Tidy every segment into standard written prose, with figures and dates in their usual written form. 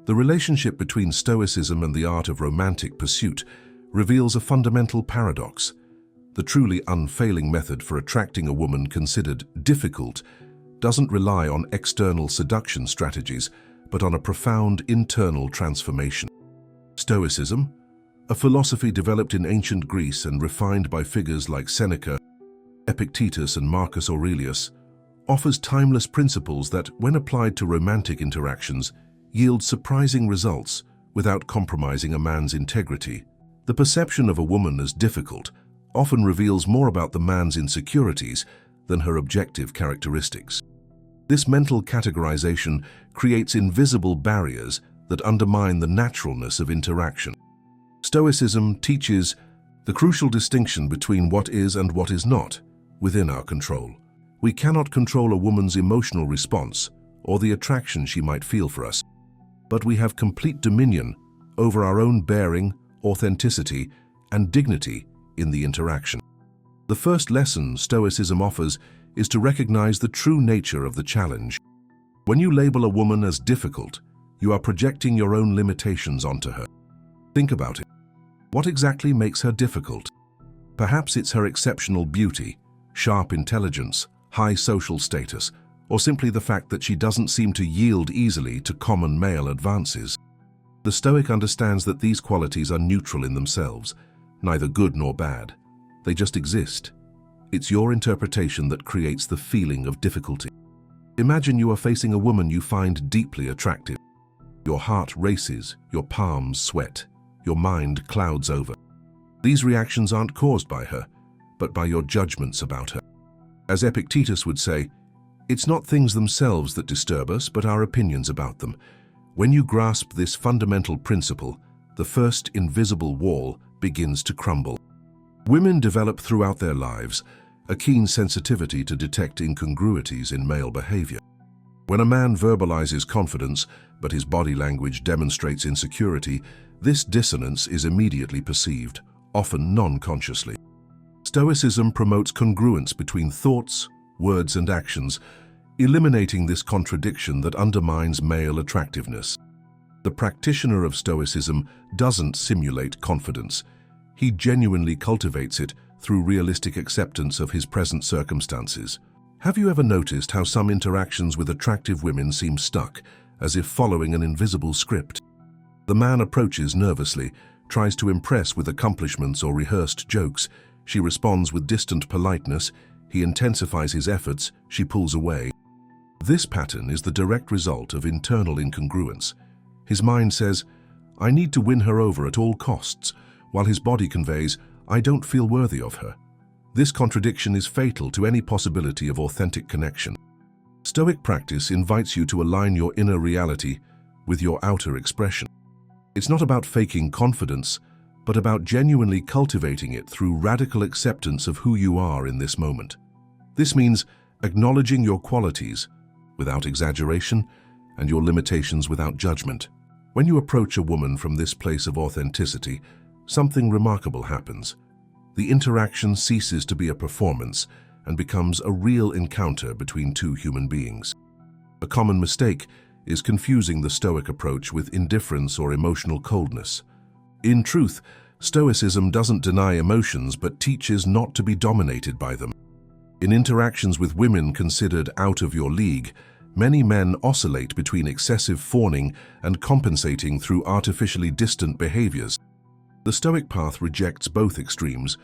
The relationship between Stoicism and the art of romantic pursuit reveals a fundamental paradox. The truly unfailing method for attracting a woman considered difficult doesn't rely on external seduction strategies, but on a profound internal transformation. Stoicism, a philosophy developed in ancient Greece and refined by figures like Seneca, Epictetus, and Marcus Aurelius, offers timeless principles that, when applied to romantic interactions, yield surprising results without compromising a man's integrity. The perception of a woman as difficult often reveals more about the man's insecurities than her objective characteristics. This mental categorization creates invisible barriers that undermine the naturalness of interaction. Stoicism teaches the crucial distinction between what is and what is not within our control. We cannot control a woman's emotional response or the attraction she might feel for us, but we have complete dominion over our own bearing, authenticity, and dignity in the interaction. The first lesson Stoicism offers is to recognize the true nature of the challenge. When you label a woman as difficult, you are projecting your own limitations onto her. Think about it. What exactly makes her difficult? Perhaps it's her exceptional beauty, sharp intelligence, high social status, or simply the fact that she doesn't seem to yield easily to common male advances. The Stoic understands that these qualities are neutral in themselves, neither good nor bad. They just exist. It's your interpretation that creates the feeling of difficulty. Imagine you are facing a woman you find deeply attractive. Your heart races, your palms sweat, your mind clouds over. These reactions aren't caused by her, but by your judgments about her. As Epictetus would say, it's not things themselves that disturb us, but our opinions about them. When you grasp this fundamental principle, the first invisible wall begins to crumble. Women develop throughout their lives a keen sensitivity to detect incongruities in male behavior. When a man verbalizes confidence, but his body language demonstrates insecurity, this dissonance is immediately perceived, often non-consciously. Stoicism promotes congruence between thoughts, words, and actions, eliminating this contradiction that undermines male attractiveness. The practitioner of Stoicism doesn't simulate confidence. He genuinely cultivates it through realistic acceptance of his present circumstances. Have you ever noticed how some interactions with attractive women seem stuck, as if following an invisible script? The man approaches nervously, tries to impress with accomplishments or rehearsed jokes. She responds with distant politeness. He intensifies his efforts. She pulls away. This pattern is the direct result of internal incongruence. His mind says, "I need to win her over at all costs," while his body conveys, "I don't feel worthy of her." This contradiction is fatal to any possibility of authentic connection. Stoic practice invites you to align your inner reality with your outer expression. It's not about faking confidence, but about genuinely cultivating it through radical acceptance of who you are in this moment. This means acknowledging your qualities without exaggeration and your limitations without judgment. When you approach a woman from this place of authenticity, something remarkable happens. The interaction ceases to be a performance and becomes a real encounter between two human beings. A common mistake is confusing the Stoic approach with indifference or emotional coldness. In truth, Stoicism doesn't deny emotions but teaches not to be dominated by them. In interactions with women considered out of your league, many men oscillate between excessive fawning and compensating through artificially distant behaviors. The Stoic path rejects both extremes,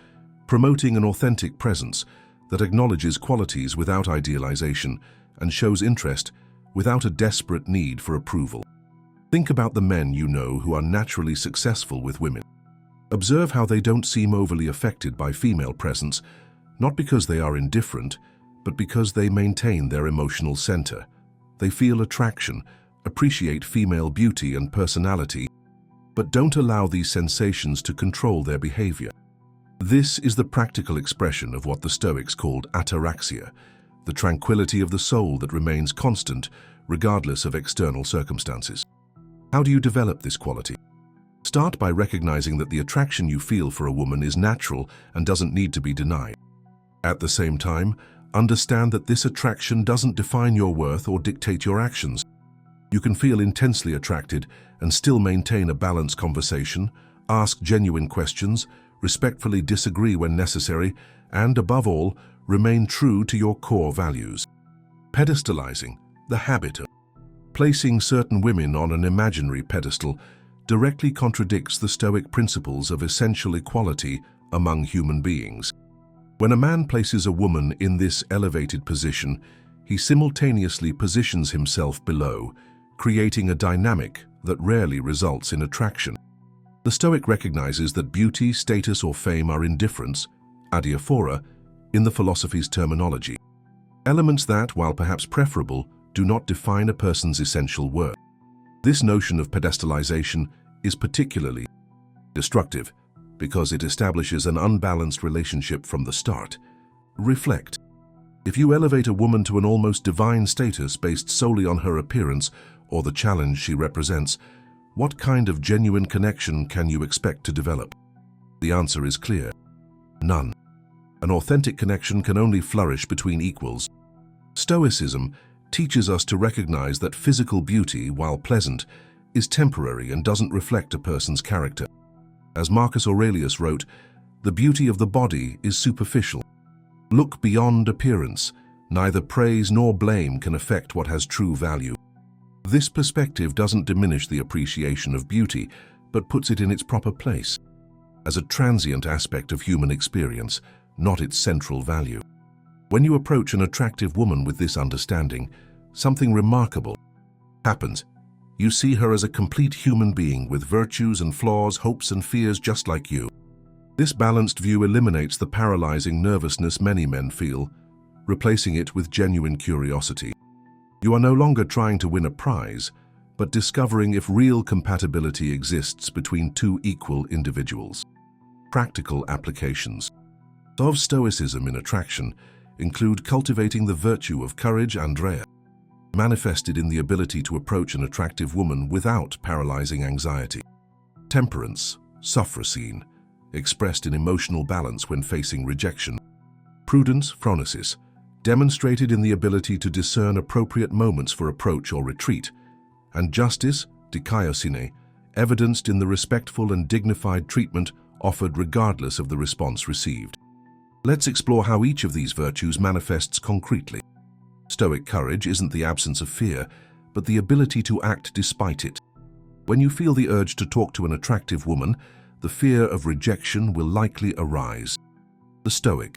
promoting an authentic presence that acknowledges qualities without idealization and shows interest without a desperate need for approval. Think about the men you know who are naturally successful with women. Observe how they don't seem overly affected by female presence, not because they are indifferent, but because they maintain their emotional center. They feel attraction, appreciate female beauty and personality, but don't allow these sensations to control their behavior. This is the practical expression of what the Stoics called ataraxia, the tranquility of the soul that remains constant regardless of external circumstances. How do you develop this quality? Start by recognizing that the attraction you feel for a woman is natural and doesn't need to be denied. At the same time, understand that this attraction doesn't define your worth or dictate your actions. You can feel intensely attracted and still maintain a balanced conversation, ask genuine questions, respectfully disagree when necessary, and, above all, remain true to your core values. Pedestalizing, the habit of placing certain women on an imaginary pedestal, directly contradicts the Stoic principles of essential equality among human beings. When a man places a woman in this elevated position, he simultaneously positions himself below, creating a dynamic that rarely results in attraction. The Stoic recognizes that beauty, status, or fame are indifferents, adiaphora, in the philosophy's terminology. Elements that, while perhaps preferable, do not define a person's essential worth. This notion of pedestalization is particularly destructive because it establishes an unbalanced relationship from the start. Reflect. If you elevate a woman to an almost divine status based solely on her appearance or the challenge she represents, what kind of genuine connection can you expect to develop? The answer is clear: none. An authentic connection can only flourish between equals. Stoicism teaches us to recognize that physical beauty, while pleasant, is temporary and doesn't reflect a person's character. As Marcus Aurelius wrote, "The beauty of the body is superficial. Look beyond appearance. Neither praise nor blame can affect what has true value." This perspective doesn't diminish the appreciation of beauty, but puts it in its proper place, as a transient aspect of human experience, not its central value. When you approach an attractive woman with this understanding, something remarkable happens. You see her as a complete human being with virtues and flaws, hopes and fears just like you. This balanced view eliminates the paralyzing nervousness many men feel, replacing it with genuine curiosity. You are no longer trying to win a prize, but discovering if real compatibility exists between two equal individuals. Practical applications of Stoicism in attraction include cultivating the virtue of courage, Andrea, manifested in the ability to approach an attractive woman without paralyzing anxiety. Temperance, Sophrosine, expressed in emotional balance when facing rejection. Prudence, Phronesis, demonstrated in the ability to discern appropriate moments for approach or retreat. And justice, Dikaiosine, evidenced in the respectful and dignified treatment offered regardless of the response received. Let's explore how each of these virtues manifests concretely. Stoic courage isn't the absence of fear, but the ability to act despite it. When you feel the urge to talk to an attractive woman, the fear of rejection will likely arise. The Stoic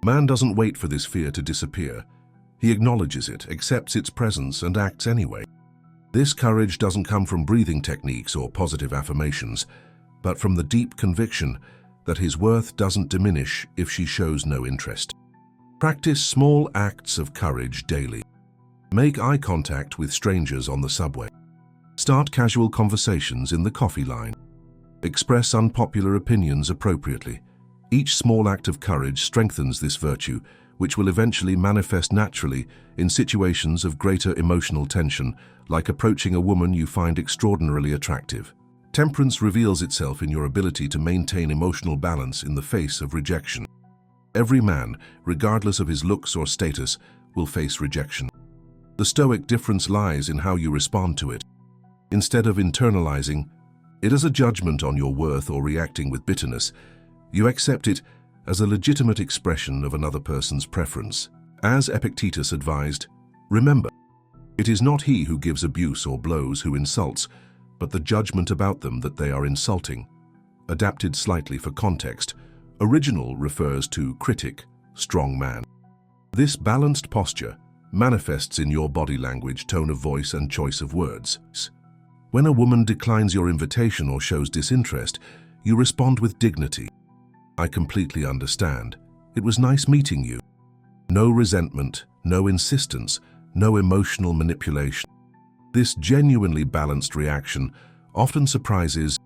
man doesn't wait for this fear to disappear. He acknowledges it, accepts its presence, and acts anyway. This courage doesn't come from breathing techniques or positive affirmations, but from the deep conviction that his worth doesn't diminish if she shows no interest. Practice small acts of courage daily. Make eye contact with strangers on the subway. Start casual conversations in the coffee line. Express unpopular opinions appropriately. Each small act of courage strengthens this virtue, which will eventually manifest naturally in situations of greater emotional tension, like approaching a woman you find extraordinarily attractive. Temperance reveals itself in your ability to maintain emotional balance in the face of rejection. Every man, regardless of his looks or status, will face rejection. The Stoic difference lies in how you respond to it. Instead of internalizing it as a judgment on your worth or reacting with bitterness, you accept it as a legitimate expression of another person's preference. As Epictetus advised, remember, it is not he who gives abuse or blows who insults, but the judgment about them that they are insulting. Adapted slightly for context, original refers to critic, strong man. This balanced posture manifests in your body language, tone of voice, and choice of words. When a woman declines your invitation or shows disinterest, you respond with dignity. I completely understand. It was nice meeting you. No resentment, no insistence, no emotional manipulation. This genuinely balanced reaction often surprises.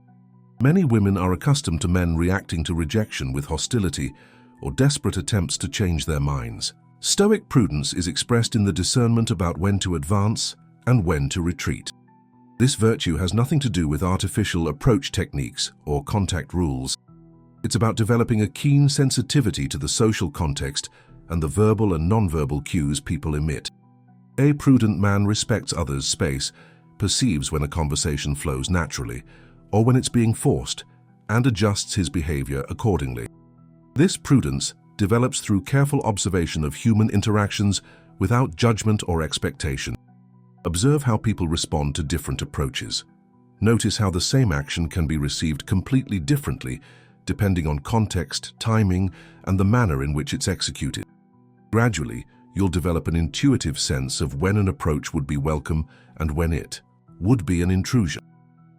Many women are accustomed to men reacting to rejection with hostility or desperate attempts to change their minds. Stoic prudence is expressed in the discernment about when to advance and when to retreat. This virtue has nothing to do with artificial approach techniques or contact rules. It's about developing a keen sensitivity to the social context and the verbal and nonverbal cues people emit. A prudent man respects others' space perceives when a conversation flows naturally or when it's being forced, and adjusts his behavior accordingly. This prudence develops through careful observation of human interactions without judgment or expectation. Observe how people respond to different approaches. Notice how the same action can be received completely differently depending on context, timing, and the manner in which it's executed. Gradually, you'll develop an intuitive sense of when an approach would be welcome and when it would be an intrusion.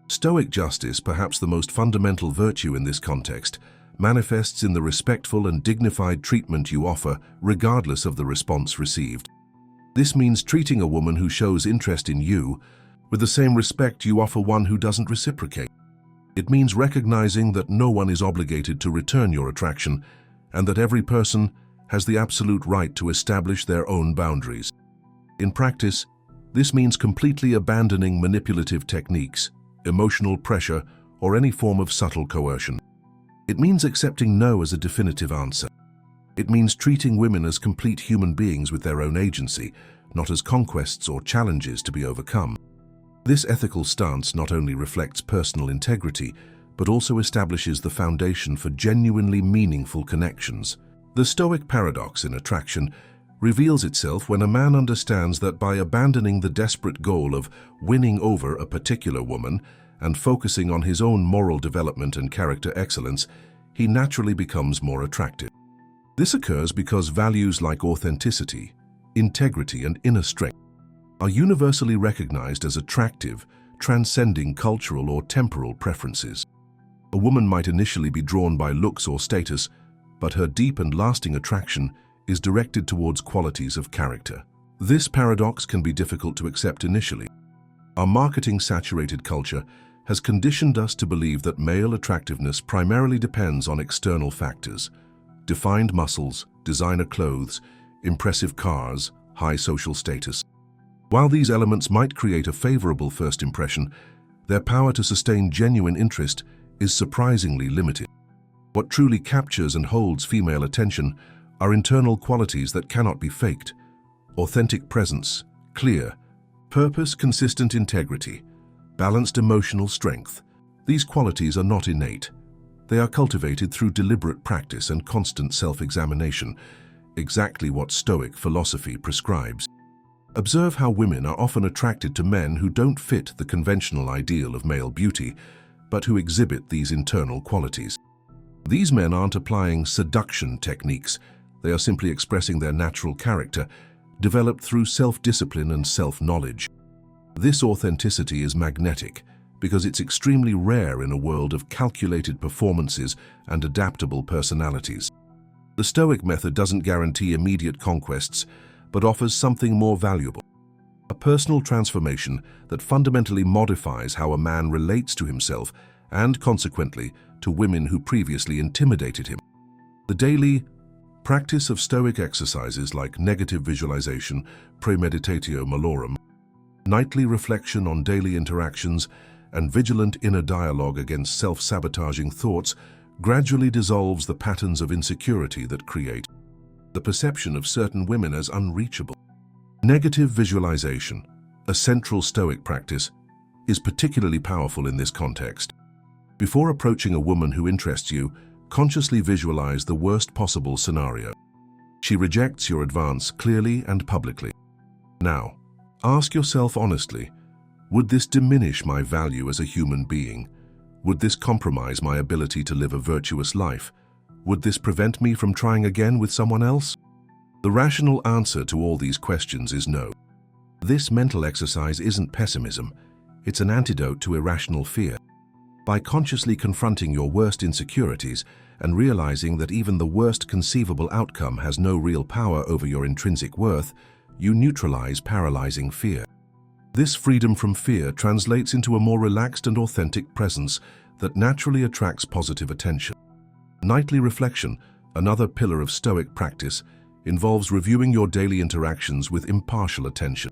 Stoic justice, perhaps the most fundamental virtue in this context, manifests in the respectful and dignified treatment you offer regardless of the response received. This means treating a woman who shows interest in you with the same respect you offer one who doesn't reciprocate. It means recognizing that no one is obligated to return your attraction and that every person has the absolute right to establish their own boundaries. In practice, this means completely abandoning manipulative techniques, emotional pressure, or any form of subtle coercion. It means accepting no as a definitive answer. It means treating women as complete human beings with their own agency, not as conquests or challenges to be overcome. This ethical stance not only reflects personal integrity, but also establishes the foundation for genuinely meaningful connections. The Stoic paradox in attraction reveals itself when a man understands that by abandoning the desperate goal of winning over a particular woman and focusing on his own moral development and character excellence, he naturally becomes more attractive. This occurs because values like authenticity, integrity, and inner strength are universally recognized as attractive, transcending cultural or temporal preferences. A woman might initially be drawn by looks or status, but her deep and lasting attraction is directed towards qualities of character. This paradox can be difficult to accept initially. Our marketing-saturated culture has conditioned us to believe that male attractiveness primarily depends on external factors: defined muscles, designer clothes, impressive cars, high social status. While these elements might create a favorable first impression, their power to sustain genuine interest is surprisingly limited. What truly captures and holds female attention are internal qualities that cannot be faked: authentic presence, clear purpose, consistent integrity, balanced emotional strength. These qualities are not innate. They are cultivated through deliberate practice and constant self-examination, exactly what Stoic philosophy prescribes. Observe how women are often attracted to men who don't fit the conventional ideal of male beauty, but who exhibit these internal qualities. These men aren't applying seduction techniques. They are simply expressing their natural character, developed through self-discipline and self-knowledge. This authenticity is magnetic because it's extremely rare in a world of calculated performances and adaptable personalities. The Stoic method doesn't guarantee immediate conquests, but offers something more valuable: a personal transformation that fundamentally modifies how a man relates to himself and, consequently, to women who previously intimidated him. The daily practice of Stoic exercises like negative visualization, premeditatio malorum, nightly reflection on daily interactions, and vigilant inner dialogue against self-sabotaging thoughts gradually dissolves the patterns of insecurity that create the perception of certain women as unreachable. Negative visualization, a central Stoic practice, is particularly powerful in this context. Before approaching a woman who interests you, consciously visualize the worst possible scenario. She rejects your advance clearly and publicly. Now, ask yourself honestly, would this diminish my value as a human being? Would this compromise my ability to live a virtuous life? Would this prevent me from trying again with someone else? The rational answer to all these questions is no. This mental exercise isn't pessimism, it's an antidote to irrational fear. By consciously confronting your worst insecurities and realizing that even the worst conceivable outcome has no real power over your intrinsic worth, you neutralize paralyzing fear. This freedom from fear translates into a more relaxed and authentic presence that naturally attracts positive attention. Nightly reflection, another pillar of Stoic practice, involves reviewing your daily interactions with impartial attention.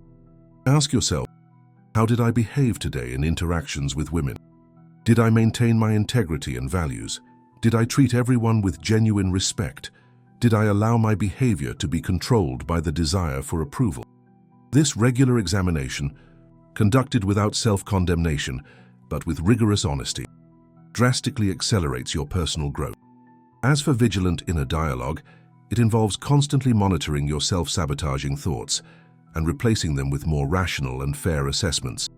Ask yourself, how did I behave today in interactions with women? Did I maintain my integrity and values? Did I treat everyone with genuine respect? Did I allow my behavior to be controlled by the desire for approval? This regular examination conducted without self-condemnation, but with rigorous honesty, drastically accelerates your personal growth. As for vigilant inner dialogue, it involves constantly monitoring your self-sabotaging thoughts and replacing them with more rational and fair assessments.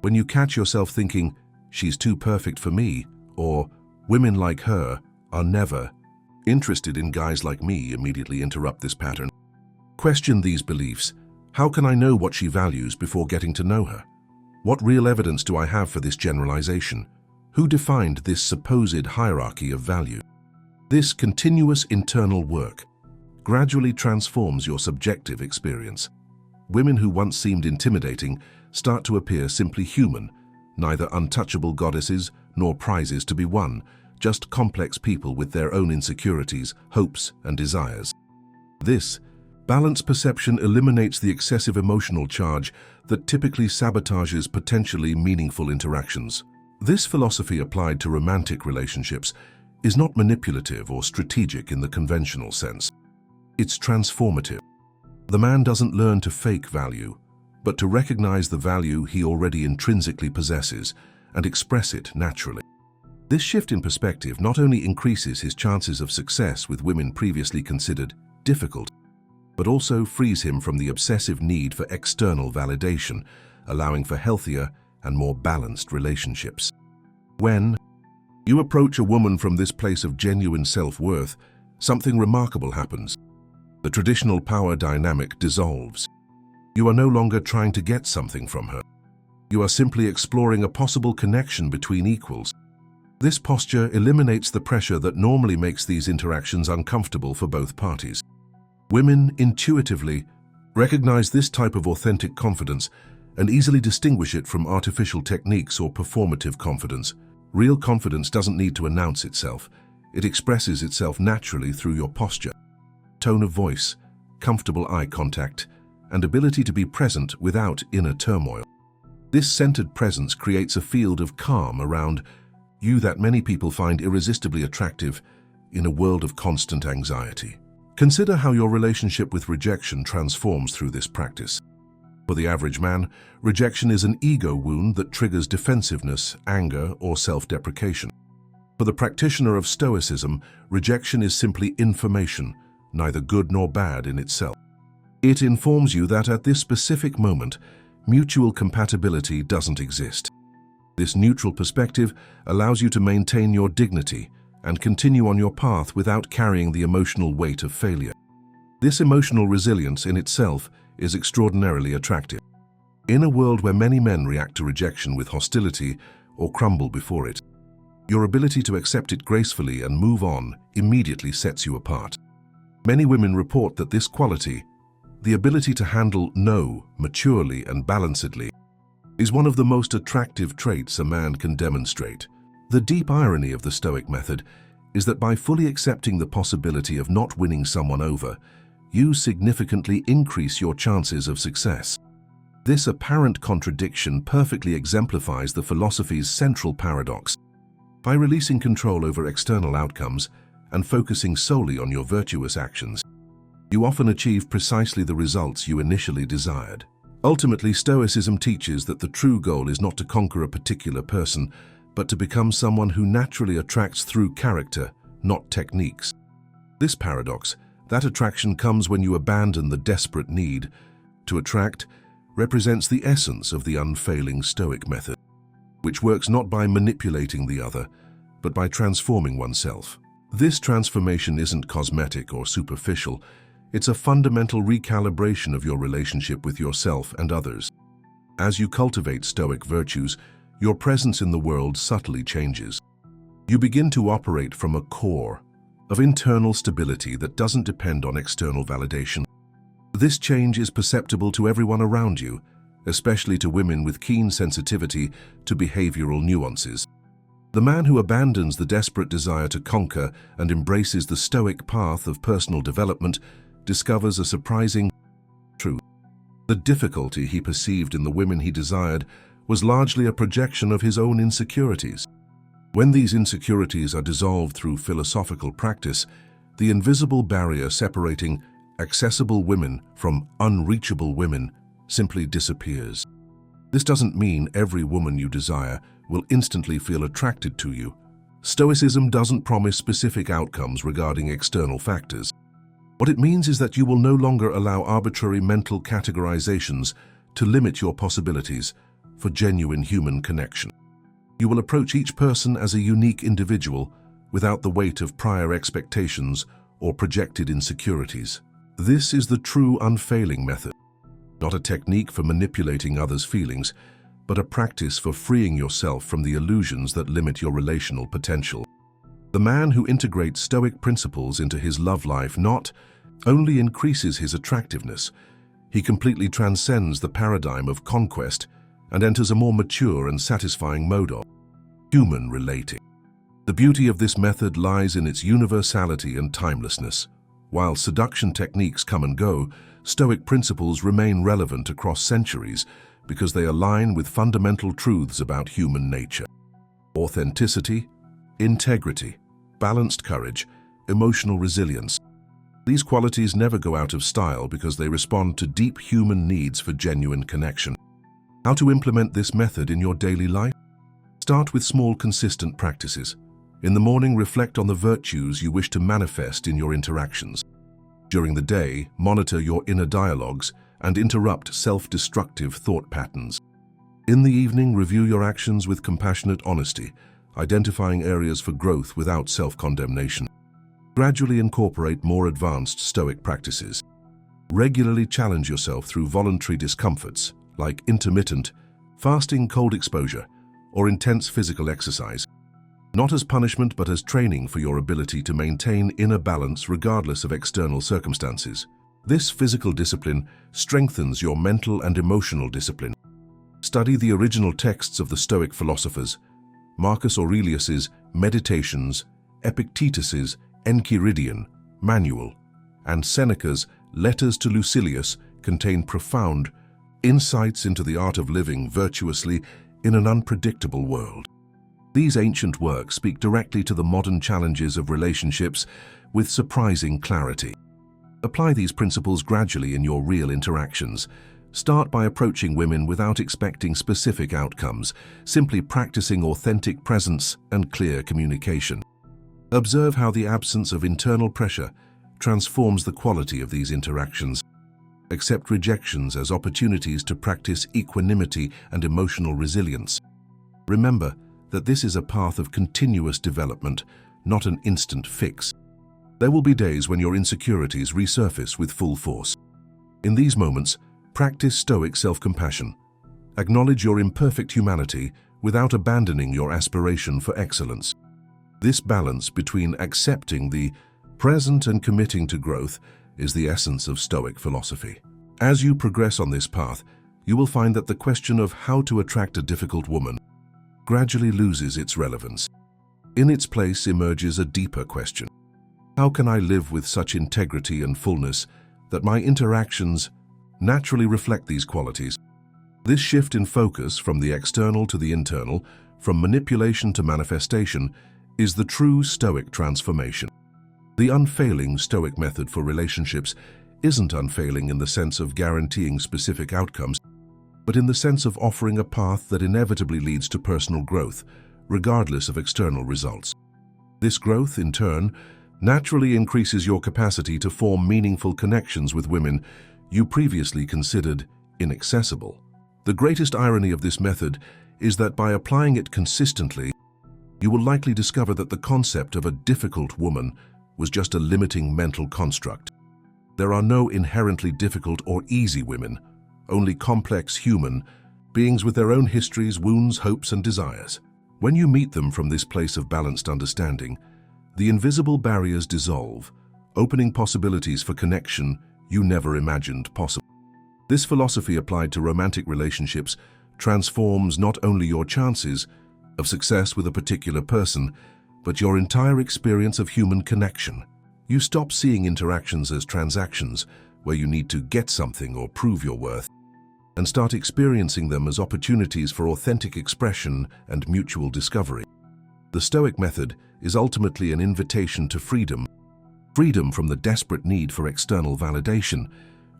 When you catch yourself thinking, "She's too perfect for me," or "Women like her are never interested in guys like me," immediately interrupt this pattern. Question these beliefs. How can I know what she values before getting to know her? What real evidence do I have for this generalization? Who defined this supposed hierarchy of value? This continuous internal work gradually transforms your subjective experience. Women who once seemed intimidating start to appear simply human, neither untouchable goddesses nor prizes to be won, just complex people with their own insecurities, hopes, and desires. This balanced perception eliminates the excessive emotional charge that typically sabotages potentially meaningful interactions. This philosophy applied to romantic relationships is not manipulative or strategic in the conventional sense. It's transformative. The man doesn't learn to fake value, but to recognize the value he already intrinsically possesses and express it naturally. This shift in perspective not only increases his chances of success with women previously considered difficult, but also frees him from the obsessive need for external validation, allowing for healthier and more balanced relationships. When you approach a woman from this place of genuine self-worth, something remarkable happens. The traditional power dynamic dissolves. You are no longer trying to get something from her. You are simply exploring a possible connection between equals. This posture eliminates the pressure that normally makes these interactions uncomfortable for both parties. Women intuitively recognize this type of authentic confidence and easily distinguish it from artificial techniques or performative confidence. Real confidence doesn't need to announce itself. It expresses itself naturally through your posture, tone of voice, comfortable eye contact, and ability to be present without inner turmoil. This centered presence creates a field of calm around you that many people find irresistibly attractive in a world of constant anxiety. Consider how your relationship with rejection transforms through this practice. For the average man, rejection is an ego wound that triggers defensiveness, anger, or self-deprecation. For the practitioner of Stoicism, rejection is simply information, neither good nor bad in itself. It informs you that at this specific moment, mutual compatibility doesn't exist. This neutral perspective allows you to maintain your dignity and continue on your path without carrying the emotional weight of failure. This emotional resilience in itself is extraordinarily attractive. In a world where many men react to rejection with hostility or crumble before it, your ability to accept it gracefully and move on immediately sets you apart. Many women report that this quality, the ability to handle no maturely and balancedly, is one of the most attractive traits a man can demonstrate. The deep irony of the Stoic method is that by fully accepting the possibility of not winning someone over, you significantly increase your chances of success. This apparent contradiction perfectly exemplifies the philosophy's central paradox. By releasing control over external outcomes and focusing solely on your virtuous actions, you often achieve precisely the results you initially desired. Ultimately, Stoicism teaches that the true goal is not to conquer a particular person, but to become someone who naturally attracts through character, not techniques. This paradox, that attraction comes when you abandon the desperate need to attract, represents the essence of the unfailing Stoic method, which works not by manipulating the other, but by transforming oneself. This transformation isn't cosmetic or superficial. It's a fundamental recalibration of your relationship with yourself and others. As you cultivate Stoic virtues, your presence in the world subtly changes. You begin to operate from a core of internal stability that doesn't depend on external validation. This change is perceptible to everyone around you, especially to women with keen sensitivity to behavioral nuances. The man who abandons the desperate desire to conquer and embraces the Stoic path of personal development discovers a surprising truth. The difficulty he perceived in the women he desired was largely a projection of his own insecurities. When these insecurities are dissolved through philosophical practice, the invisible barrier separating accessible women from unreachable women simply disappears. This doesn't mean every woman you desire will instantly feel attracted to you. Stoicism doesn't promise specific outcomes regarding external factors. What it means is that you will no longer allow arbitrary mental categorizations to limit your possibilities for genuine human connection. You will approach each person as a unique individual without the weight of prior expectations or projected insecurities. This is the true unfailing method, not a technique for manipulating others' feelings, but a practice for freeing yourself from the illusions that limit your relational potential. The man who integrates Stoic principles into his love life not only increases his attractiveness, he completely transcends the paradigm of conquest and enters a more mature and satisfying mode of human relating. The beauty of this method lies in its universality and timelessness. While seduction techniques come and go, Stoic principles remain relevant across centuries because they align with fundamental truths about human nature. Authenticity, integrity, balanced courage, emotional resilience. These qualities never go out of style because they respond to deep human needs for genuine connection. How to implement this method in your daily life? Start with small, consistent practices. In the morning, reflect on the virtues you wish to manifest in your interactions. During the day, monitor your inner dialogues and interrupt self-destructive thought patterns. In the evening, review your actions with compassionate honesty, identifying areas for growth without self-condemnation. Gradually incorporate more advanced Stoic practices. Regularly challenge yourself through voluntary discomforts, like intermittent, fasting, cold exposure, or intense physical exercise. Not as punishment, but as training for your ability to maintain inner balance regardless of external circumstances. This physical discipline strengthens your mental and emotional discipline. Study the original texts of the Stoic philosophers. Marcus Aurelius's Meditations, Epictetus's Enchiridion Manual, and Seneca's Letters to Lucilius contain profound insights into the art of living virtuously in an unpredictable world. These ancient works speak directly to the modern challenges of relationships with surprising clarity. Apply these principles gradually in your real interactions. Start by approaching women without expecting specific outcomes, simply practicing authentic presence and clear communication. Observe how the absence of internal pressure transforms the quality of these interactions. Accept rejections as opportunities to practice equanimity and emotional resilience. Remember that this is a path of continuous development, not an instant fix. There will be days when your insecurities resurface with full force. In these moments, practice Stoic self-compassion. Acknowledge your imperfect humanity without abandoning your aspiration for excellence. This balance between accepting the present and committing to growth is the essence of Stoic philosophy. As you progress on this path, you will find that the question of how to attract a difficult woman gradually loses its relevance. In its place emerges a deeper question. How can I live with such integrity and fullness that my interactions naturally reflect these qualities? This shift in focus from the external to the internal, from manipulation to manifestation, is the true Stoic transformation. The unfailing Stoic method for relationships isn't unfailing in the sense of guaranteeing specific outcomes, but in the sense of offering a path that inevitably leads to personal growth, regardless of external results. This growth, in turn, naturally increases your capacity to form meaningful connections with women you previously considered inaccessible. The greatest irony of this method is that by applying it consistently, you will likely discover that the concept of a difficult woman was just a limiting mental construct. There are no inherently difficult or easy women, only complex human beings with their own histories, wounds, hopes, and desires. When you meet them from this place of balanced understanding, the invisible barriers dissolve, opening possibilities for connection you never imagined possible. This philosophy applied to romantic relationships transforms not only your chances of success with a particular person, but your entire experience of human connection. You stop seeing interactions as transactions where you need to get something or prove your worth, and start experiencing them as opportunities for authentic expression and mutual discovery. The Stoic method is ultimately an invitation to freedom. Freedom from the desperate need for external validation,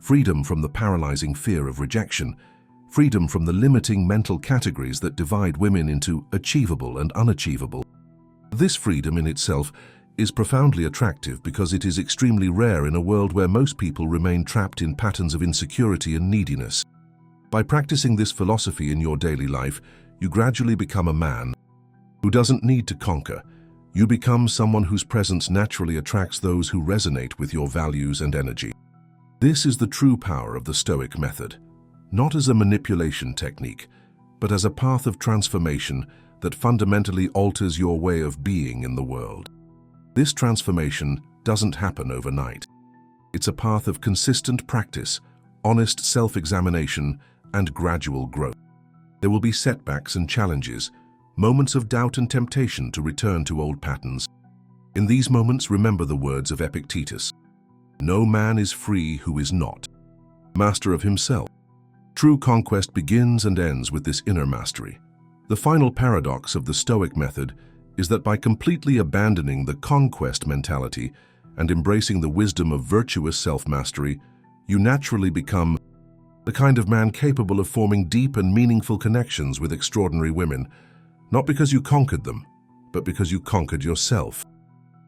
freedom from the paralyzing fear of rejection, freedom from the limiting mental categories that divide women into achievable and unachievable. This freedom in itself is profoundly attractive because it is extremely rare in a world where most people remain trapped in patterns of insecurity and neediness. By practicing this philosophy in your daily life, you gradually become a man who doesn't need to conquer. You become someone whose presence naturally attracts those who resonate with your values and energy. This is the true power of the Stoic method, not as a manipulation technique, but as a path of transformation that fundamentally alters your way of being in the world. This transformation doesn't happen overnight. It's a path of consistent practice, honest self-examination, and gradual growth. There will be setbacks and challenges, moments of doubt and temptation to return to old patterns. In these moments, remember the words of Epictetus: "No man is free who is not master of himself." True conquest begins and ends with this inner mastery. The final paradox of the Stoic method is that by completely abandoning the conquest mentality and embracing the wisdom of virtuous self-mastery, you naturally become the kind of man capable of forming deep and meaningful connections with extraordinary women, not because you conquered them, but because you conquered yourself.